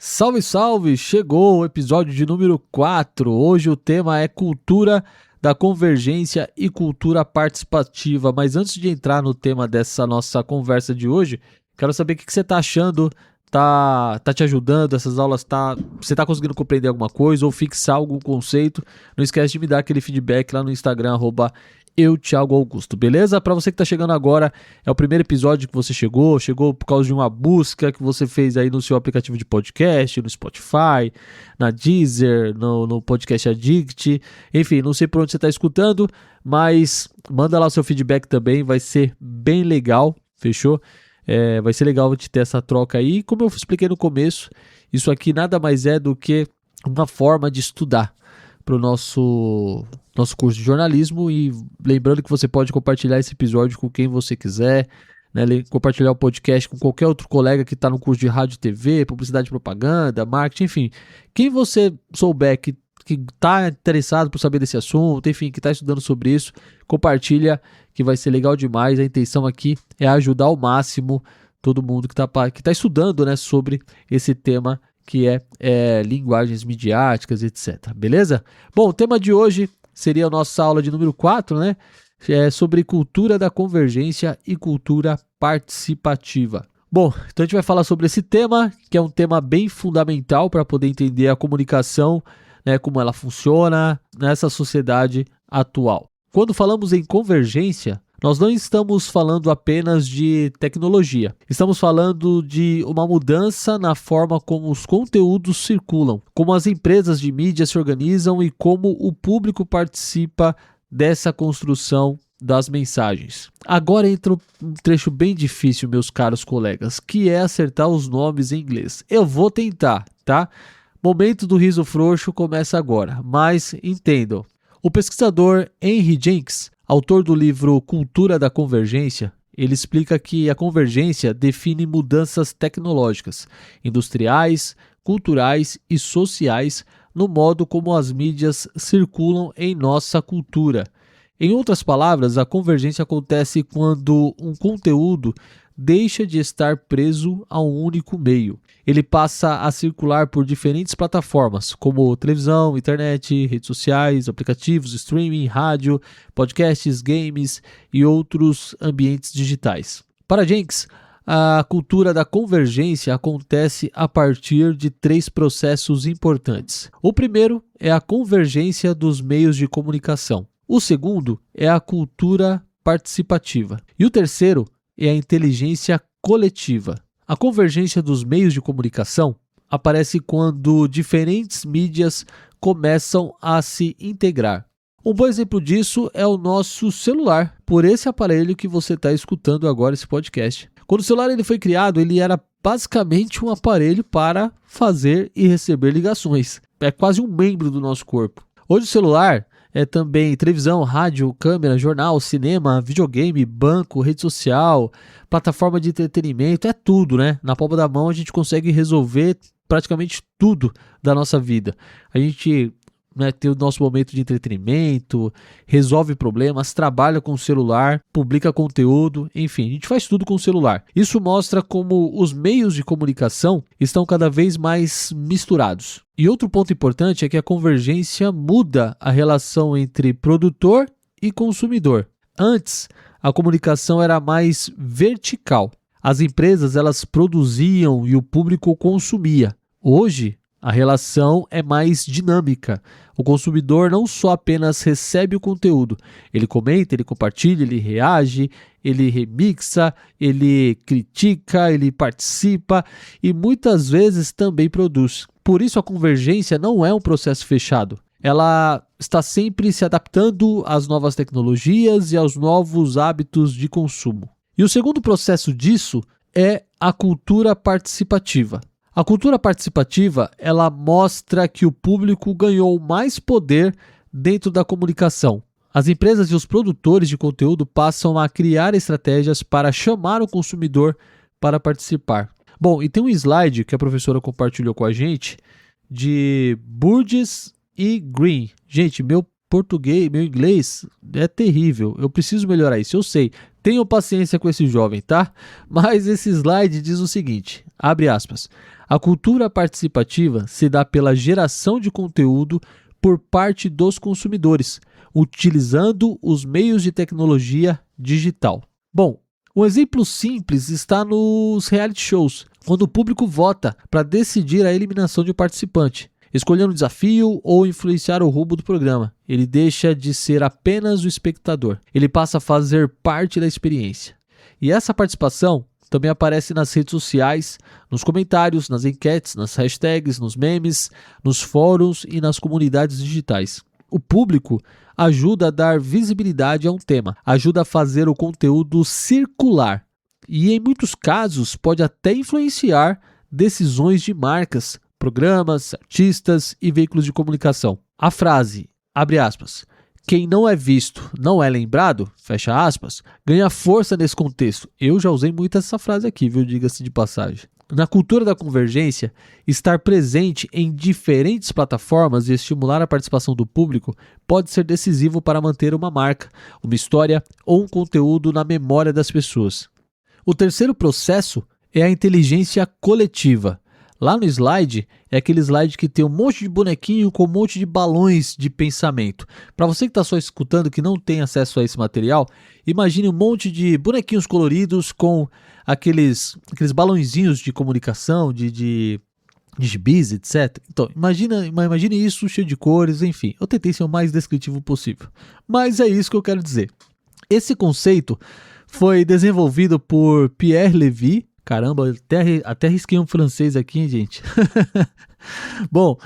Salve, salve! Chegou o episódio de número 4. Hoje o tema é cultura da convergência e cultura participativa. Mas antes de entrar no tema dessa nossa conversa de hoje, quero saber o que você está achando. Tá te ajudando? Essas aulas você está conseguindo compreender alguma coisa ou fixar algum conceito? Não esquece de me dar aquele feedback lá no Instagram, @Thiago Augusto, beleza? Para você que está chegando agora, é o primeiro episódio que você chegou por causa de uma busca que você fez aí no seu aplicativo de podcast, no Spotify, na Deezer, no Podcast Addict, enfim, não sei por onde você está escutando, mas manda lá o seu feedback também, vai ser bem legal, fechou? Vai ser legal de ter essa troca aí. Como eu expliquei no começo, isso aqui nada mais é do que uma forma de estudar para o nosso curso de jornalismo. E lembrando que você pode compartilhar esse episódio com quem você quiser, né? Compartilhar o podcast com qualquer outro colega que está no curso de rádio, TV, publicidade, propaganda, marketing, enfim. Quem você souber que está interessado por saber desse assunto, enfim, que está estudando sobre isso, compartilha, que vai ser legal demais. A intenção aqui é ajudar ao máximo todo mundo que está estudando, né, sobre esse tema que é linguagens midiáticas, etc. Beleza? Bom, o tema de hoje seria a nossa aula de número 4, né? Sobre cultura da convergência e cultura participativa. Bom, então a gente vai falar sobre esse tema, que é um tema bem fundamental para poder entender a comunicação, né, como ela funciona nessa sociedade atual. Quando falamos em convergência, nós não estamos falando apenas de tecnologia. Estamos falando de uma mudança na forma como os conteúdos circulam, como as empresas de mídia se organizam e como o público participa dessa construção das mensagens. Agora entra um trecho bem difícil, meus caros colegas, que é acertar os nomes em inglês. Eu vou tentar, tá? Momento do riso frouxo começa agora, mas entendam. O pesquisador Henry Jenks, autor do livro Cultura da Convergência, ele explica que a convergência define mudanças tecnológicas, industriais, culturais e sociais no modo como as mídias circulam em nossa cultura. Em outras palavras, a convergência acontece quando um conteúdo deixa de estar preso a um único meio. Ele passa a circular por diferentes plataformas, como televisão, internet, redes sociais, aplicativos, streaming, rádio, podcasts, games e outros ambientes digitais. Para Jenks, a cultura da convergência acontece a partir de 3 processos importantes. O primeiro é a convergência dos meios de comunicação. O segundo é a cultura participativa. E o terceiro é a inteligência coletiva. A convergência dos meios de comunicação aparece quando diferentes mídias começam a se integrar. Um bom exemplo disso é o nosso celular, por esse aparelho que você está escutando agora esse podcast. Quando o celular foi criado, ele era basicamente um aparelho para fazer e receber ligações. É quase um membro do nosso corpo. Hoje o celular é também televisão, rádio, câmera, jornal, cinema, videogame, banco, rede social, plataforma de entretenimento, é tudo, né? Na palma da mão a gente consegue resolver praticamente tudo da nossa vida. A gente, né, tem o nosso momento de entretenimento, resolve problemas, trabalha com o celular, publica conteúdo, enfim, a gente faz tudo com o celular. Isso mostra como os meios de comunicação estão cada vez mais misturados. E outro ponto importante é que a convergência muda a relação entre produtor e consumidor. Antes, a comunicação era mais vertical. As empresas, elas produziam e o público consumia. Hoje, a relação é mais dinâmica. O consumidor não só apenas recebe o conteúdo, ele comenta, ele compartilha, ele reage, ele remixa, ele critica, ele participa e muitas vezes também produz. Por isso a convergência não é um processo fechado. Ela está sempre se adaptando às novas tecnologias e aos novos hábitos de consumo. E o segundo processo disso é a cultura participativa. A cultura participativa, ela mostra que o público ganhou mais poder dentro da comunicação. As empresas e os produtores de conteúdo passam a criar estratégias para chamar o consumidor para participar. Bom, e tem um slide que a professora compartilhou com a gente de Burgess e Green. Gente, meu inglês é terrível. Eu preciso melhorar isso, eu sei. Tenham paciência com esse jovem, tá? Mas esse slide diz o seguinte, abre aspas. A cultura participativa se dá pela geração de conteúdo por parte dos consumidores, utilizando os meios de tecnologia digital. Bom, um exemplo simples está nos reality shows, quando o público vota para decidir a eliminação de um participante, escolhendo um desafio ou influenciar o rumo do programa. Ele deixa de ser apenas o espectador, ele passa a fazer parte da experiência. E essa participação também aparece nas redes sociais, nos comentários, nas enquetes, nas hashtags, nos memes, nos fóruns e nas comunidades digitais. O público ajuda a dar visibilidade a um tema, ajuda a fazer o conteúdo circular e, em muitos casos, pode até influenciar decisões de marcas, programas, artistas e veículos de comunicação. A frase, abre aspas, quem não é visto não é lembrado, fecha aspas, ganha força nesse contexto. Eu já usei muito essa frase aqui, viu? Diga-se de passagem. Na cultura da convergência, estar presente em diferentes plataformas e estimular a participação do público pode ser decisivo para manter uma marca, uma história ou um conteúdo na memória das pessoas. O terceiro processo é a inteligência coletiva. Lá no slide, é aquele slide que tem um monte de bonequinho com um monte de balões de pensamento. Para você que está só escutando, que não tem acesso a esse material, imagine um monte de bonequinhos coloridos com aqueles balõezinhos de comunicação, de gibis, etc. Então, imagine isso cheio de cores, enfim. Eu tentei ser o mais descritivo possível. Mas é isso que eu quero dizer. Esse conceito foi desenvolvido por Pierre Levy. Caramba, até risquei um francês aqui, hein, gente. Bom,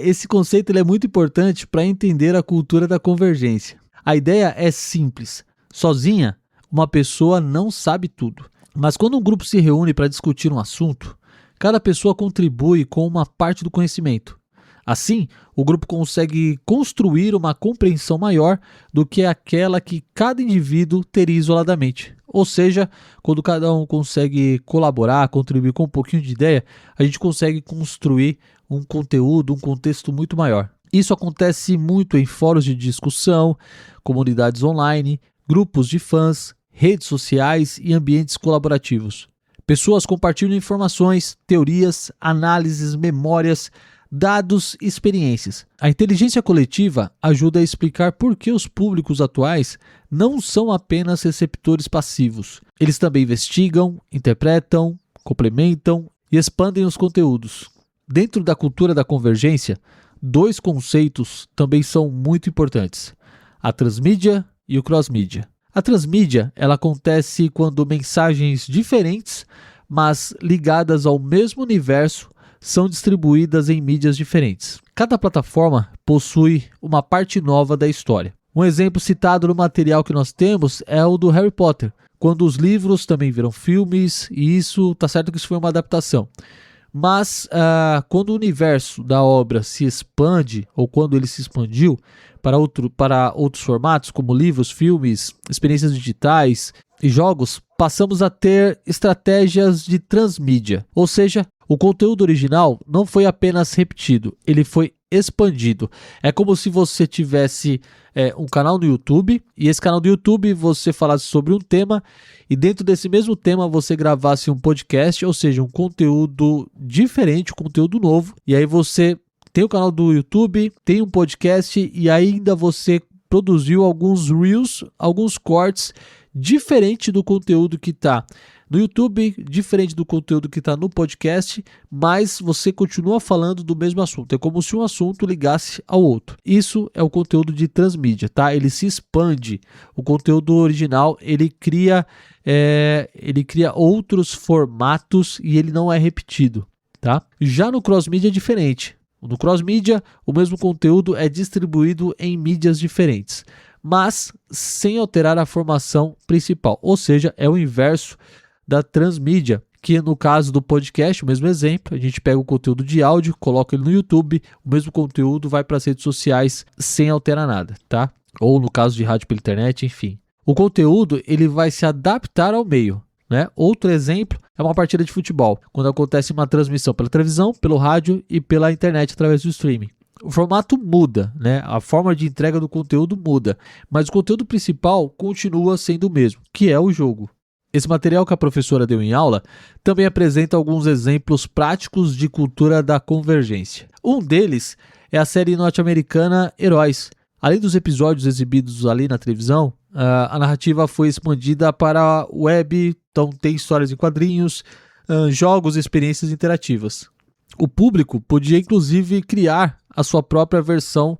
esse conceito ele é muito importante para entender a cultura da convergência. A ideia é simples. Sozinha, uma pessoa não sabe tudo. Mas quando um grupo se reúne para discutir um assunto, cada pessoa contribui com uma parte do conhecimento. Assim, o grupo consegue construir uma compreensão maior do que aquela que cada indivíduo teria isoladamente. Ou seja, quando cada um consegue colaborar, contribuir com um pouquinho de ideia, a gente consegue construir um conteúdo, um contexto muito maior. Isso acontece muito em fóruns de discussão, comunidades online, grupos de fãs, redes sociais e ambientes colaborativos. Pessoas compartilham informações, teorias, análises, memórias, dados e experiências. A inteligência coletiva ajuda a explicar por que os públicos atuais não são apenas receptores passivos. Eles também investigam, interpretam, complementam e expandem os conteúdos. Dentro da cultura da convergência, dois conceitos também são muito importantes: a transmídia e o crossmídia. A transmídia ela acontece quando mensagens diferentes, mas ligadas ao mesmo universo, são distribuídas em mídias diferentes. Cada plataforma possui uma parte nova da história. Um exemplo citado no material que nós temos é o do Harry Potter, quando os livros também viram filmes, e isso está certo que isso foi uma adaptação. Mas quando o universo da obra se expande, ou quando ele se expandiu para outros formatos, como livros, filmes, experiências digitais e jogos, passamos a ter estratégias de transmídia, ou seja, o conteúdo original não foi apenas repetido, ele foi expandido. É como se você tivesse um canal no YouTube, e esse canal do YouTube você falasse sobre um tema, e dentro desse mesmo tema você gravasse um podcast, ou seja, um conteúdo diferente, um conteúdo novo, e aí você tem o canal do YouTube, tem um podcast, e ainda você produziu alguns Reels, alguns cortes, diferente do conteúdo que está no YouTube, diferente do conteúdo que está no podcast, mas você continua falando do mesmo assunto. É como se um assunto ligasse ao outro. Isso é o conteúdo de transmídia, tá? Ele se expande. O conteúdo original, ele cria outros formatos e ele não é repetido, tá? Já no crossmídia é diferente. No crossmídia, o mesmo conteúdo é distribuído em mídias diferentes, mas sem alterar a formação principal. Ou seja, é o inverso da transmídia, que no caso do podcast, o mesmo exemplo, a gente pega o conteúdo de áudio, coloca ele no YouTube, o mesmo conteúdo vai para as redes sociais sem alterar nada, tá? Ou no caso de rádio pela internet, enfim. O conteúdo ele vai se adaptar ao meio, né? Outro exemplo é uma partida de futebol, quando acontece uma transmissão pela televisão, pelo rádio e pela internet através do streaming. O formato muda, né? A forma de entrega do conteúdo muda, mas o conteúdo principal continua sendo o mesmo, que é o jogo. Esse material que a professora deu em aula também apresenta alguns exemplos práticos de cultura da convergência. Um deles é a série norte-americana Heróis. Além dos episódios exibidos ali na televisão, a narrativa foi expandida para a web, então tem histórias em quadrinhos, jogos e experiências interativas. O público podia inclusive criar a sua própria versão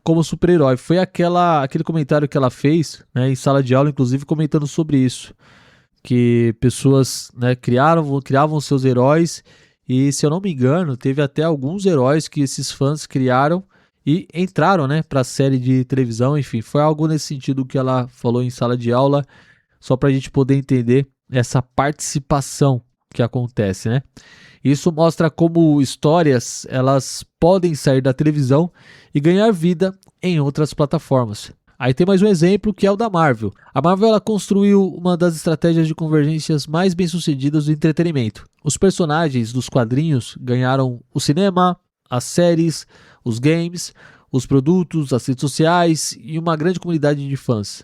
como super-herói. Foi aquele comentário que ela fez, né, em sala de aula, inclusive comentando sobre isso. Que pessoas, né, criavam seus heróis e, se eu não me engano, teve até alguns heróis que esses fãs criaram e entraram, né, para a série de televisão. Enfim, foi algo nesse sentido que ela falou em sala de aula, só para a gente poder entender essa participação que acontece, né? Isso mostra como histórias elas podem sair da televisão e ganhar vida em outras plataformas. Aí tem mais um exemplo que é o da Marvel. A Marvel ela construiu uma das estratégias de convergências mais bem-sucedidas do entretenimento. Os personagens dos quadrinhos ganharam o cinema, as séries, os games, os produtos, as redes sociais e uma grande comunidade de fãs.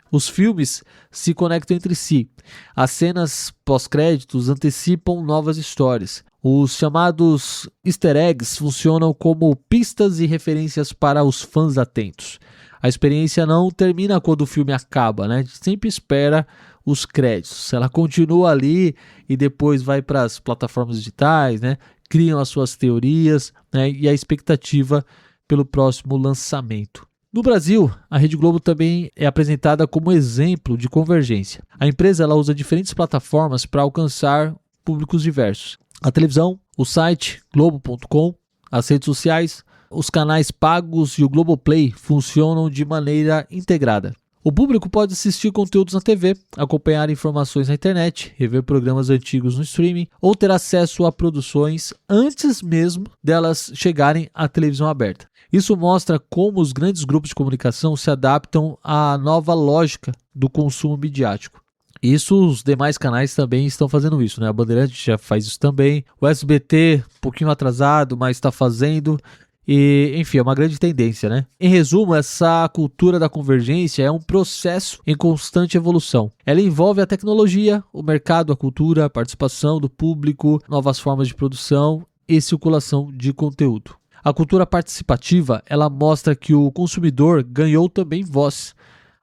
Os filmes se conectam entre si. As cenas pós-créditos antecipam novas histórias. Os chamados easter eggs funcionam como pistas e referências para os fãs atentos. A experiência não termina quando o filme acaba, né? A gente sempre espera os créditos. Ela continua ali e depois vai para as plataformas digitais, né? Criam as suas teorias, né? E a expectativa pelo próximo lançamento. No Brasil, a Rede Globo também é apresentada como exemplo de convergência. A empresa ela usa diferentes plataformas para alcançar públicos diversos. A televisão, o site globo.com, as redes sociais, os canais pagos e o Globoplay funcionam de maneira integrada. O público pode assistir conteúdos na TV, acompanhar informações na internet, rever programas antigos no streaming ou ter acesso a produções antes mesmo delas chegarem à televisão aberta. Isso mostra como os grandes grupos de comunicação se adaptam à nova lógica do consumo midiático. Isso, os demais canais também estão fazendo isso, né? A Bandeirantes já faz isso também, o SBT, um pouquinho atrasado, mas está fazendo. E, enfim, é uma grande tendência, né? Em resumo, essa cultura da convergência é um processo em constante evolução. Ela envolve a tecnologia, o mercado, a cultura, a participação do público, novas formas de produção e circulação de conteúdo. A cultura participativa, ela mostra que o consumidor ganhou também voz.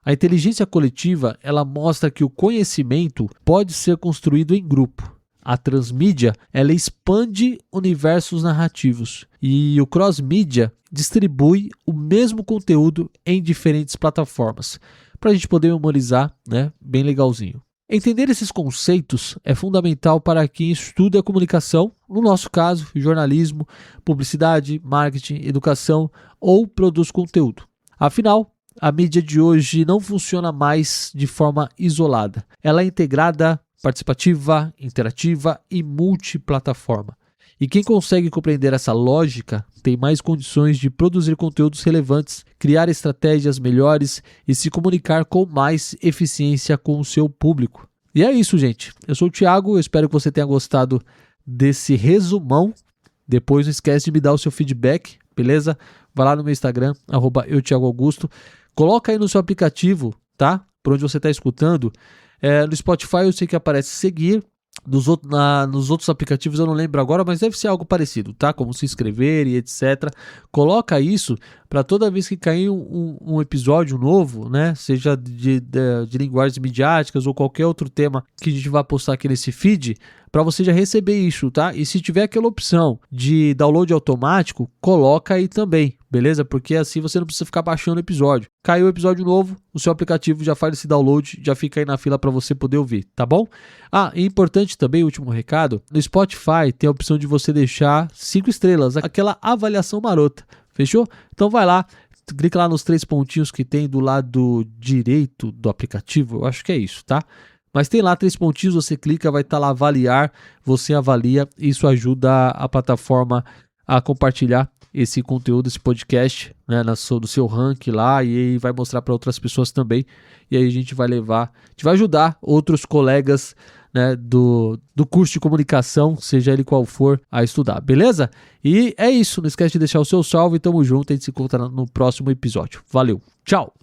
A inteligência coletiva, ela mostra que o conhecimento pode ser construído em grupo. A transmídia, ela expande universos narrativos e o cross-mídia distribui o mesmo conteúdo em diferentes plataformas, para a gente poder memorizar, né, bem legalzinho. Entender esses conceitos é fundamental para quem estuda a comunicação, no nosso caso, jornalismo, publicidade, marketing, educação ou produz conteúdo. Afinal, a mídia de hoje não funciona mais de forma isolada. Ela é integrada, participativa, interativa e multiplataforma. E quem consegue compreender essa lógica tem mais condições de produzir conteúdos relevantes, criar estratégias melhores e se comunicar com mais eficiência com o seu público. E é isso, gente. Eu sou o Thiago, eu espero que você tenha gostado desse resumão. Depois não esquece de me dar o seu feedback, beleza? Vai lá no meu Instagram, @euthiagoaugusto. Coloca aí no seu aplicativo, tá? Por onde você está escutando. No Spotify eu sei que aparece seguir. Nos outros aplicativos eu não lembro agora, mas deve ser algo parecido, tá? Como se inscrever e etc. Coloca isso para toda vez que cair um episódio novo, né? Seja de linguagens midiáticas ou qualquer outro tema que a gente vai postar aqui nesse feed, para você já receber isso, tá? E se tiver aquela opção de download automático, coloca aí também, beleza? Porque assim você não precisa ficar baixando o episódio. Caiu o episódio novo, o seu aplicativo já faz esse download, já fica aí na fila para você poder ouvir, tá bom? E importante também, último recado, no Spotify tem a opção de você deixar 5 estrelas, aquela avaliação marota, fechou? Então vai lá, clica lá nos 3 pontinhos que tem do lado direito do aplicativo, eu acho que é isso, tá? Mas tem lá 3 pontinhos, você clica, vai estar lá avaliar, você avalia, isso ajuda a plataforma a compartilhar esse conteúdo, esse podcast, né, do seu ranking lá, e aí vai mostrar para outras pessoas também, e aí a gente vai ajudar outros colegas, né, do curso de comunicação, seja ele qual for, a estudar, beleza? E é isso, não esquece de deixar o seu salve, tamo junto, a gente se encontra no próximo episódio. Valeu, tchau!